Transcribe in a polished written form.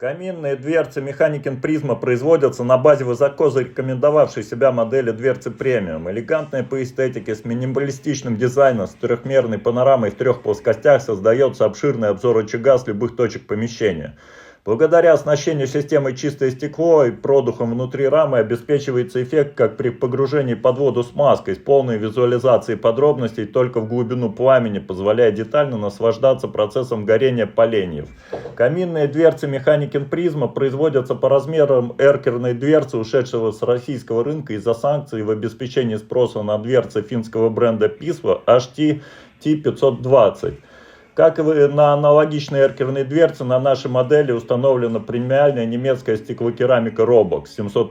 Каминные дверцы Mechaniken Prisma производятся на базе высоко зарекомендовавшей себя модели дверцы премиум. Элегантная по эстетике, с минималистичным дизайном, с трехмерной панорамой в трех плоскостях создается обширный обзор очага с любых точек помещения. Благодаря оснащению системой чистое стекло и продухом внутри рамы обеспечивается эффект, как при погружении под воду с маской, с полной визуализацией подробностей только в глубину пламени, позволяя детально наслаждаться процессом горения поленьев. Каминные дверцы Mechaniken Prisma производятся по размерам эркерной дверцы, ушедшего с российского рынка из-за санкций в обеспечении спроса на дверцы финского бренда Pisva HT T520. Как и на аналогичные эркерные дверцы, на нашей модели установлена премиальная немецкая стеклокерамика Robox 700